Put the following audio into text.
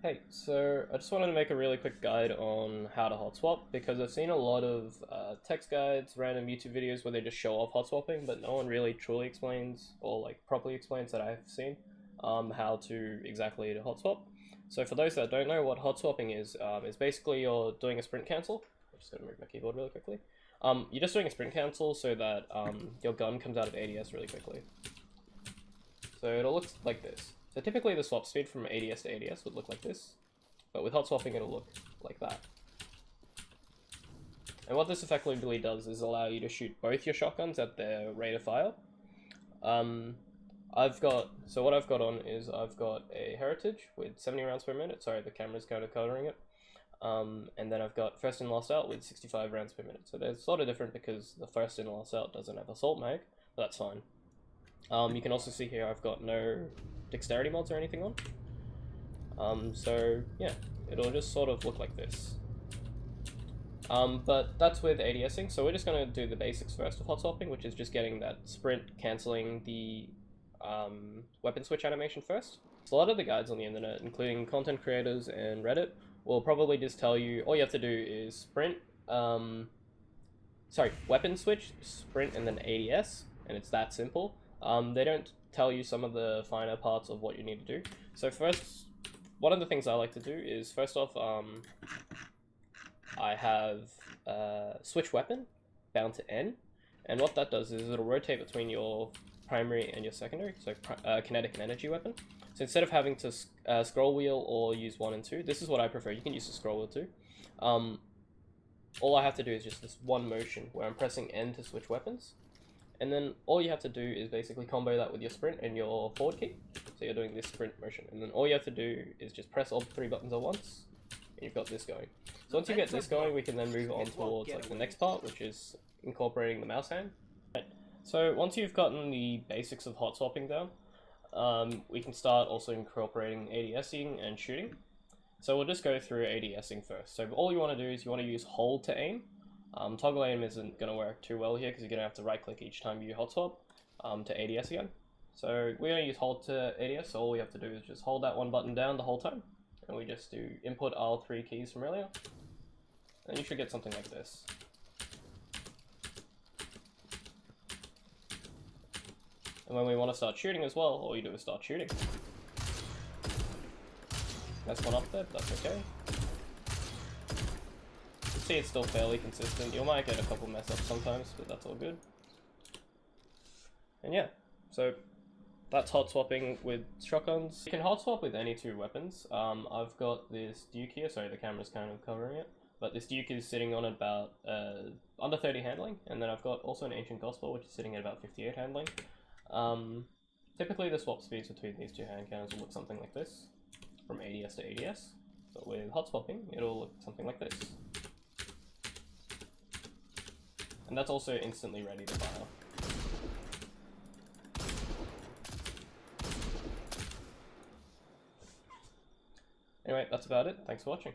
Hey, so I just wanted to make a really quick guide on how to hot swap because I've seen a lot of text guides, random YouTube videos where they just show off hot swapping, but no one really truly explains or like properly explains that I've seen how to exactly to hot swap. So for those that don't know what hot swapping is basically you're doing a sprint cancel. I'm just gonna move my keyboard really quickly. You're just doing a sprint cancel so that your gun comes out of ADS really quickly. So it'll look like this. So typically the swap speed from ADS to ADS would look like this, but with hot swapping it'll look like that. And what this effectively does is allow you to shoot both your shotguns at their rate of fire. What I've got on is I've got a Heritage with 70 rounds per minute. Sorry, the camera's kind of covering it. And then I've got first in last out with 65 rounds per minute. So they're sort of different because the first in last out doesn't have assault mag, but that's fine. You can also see here I've got no dexterity mods or anything on. So yeah, it'll just sort of look like this. But that's with ADSing, so we're just going to do the basics first of hot swapping, which is just getting that sprint cancelling the weapon switch animation first. So a lot of the guides on the internet, including content creators and Reddit, will probably just tell you all you have to do is sprint, weapon switch, sprint, and then ADS, and it's that simple. They don't tell you some of the finer parts of what you need to do. So first, one of the things I like to do is, first off, I have switch weapon bound to N, and what that does is it'll rotate between your primary and your secondary, so kinetic and energy weapon. So instead of having to scroll wheel or use 1 and 2, this is what I prefer. You can use the scroll wheel too. All I have to do is just this one motion where I'm pressing N to switch weapons. And then all you have to do is basically combo that with your sprint and your forward key. So you're doing this sprint motion. And then all you have to do is just press all 3 buttons at once, and you've got this going. So once you get this going, we can then move on towards like the next part, which is incorporating the mouse hand. Right. So once you've gotten the basics of hot swapping down, we can start also incorporating ADSing and shooting. So we'll just go through ADSing first. So all you want to do is you want to use hold to aim. Toggle aim isn't going to work too well here because you're going to have to right click each time you hot swap to ADS again. So we're going to use hold to ADS, so all we have to do is just hold that one button down the whole time. And we just do input R3 keys from earlier. And you should get something like this. And when we want to start shooting as well, all you do is start shooting. That's one up there, but that's okay. You see it's still fairly consistent. You might get a couple mess ups sometimes, but that's all good. And yeah, so that's hot swapping with shotguns. You can hot swap with any 2 weapons. I've got this Duke here, sorry the camera's kind of covering it, but this Duke is sitting on about under 30 handling, and then I've got also an Ancient Gospel which is sitting at about 58 handling. Typically the swap speeds between these 2 hand cannons will look something like this, from ADS to ADS, but with hot swapping it'll look something like this. And that's also instantly ready to fire. Anyway, that's about it. Thanks for watching.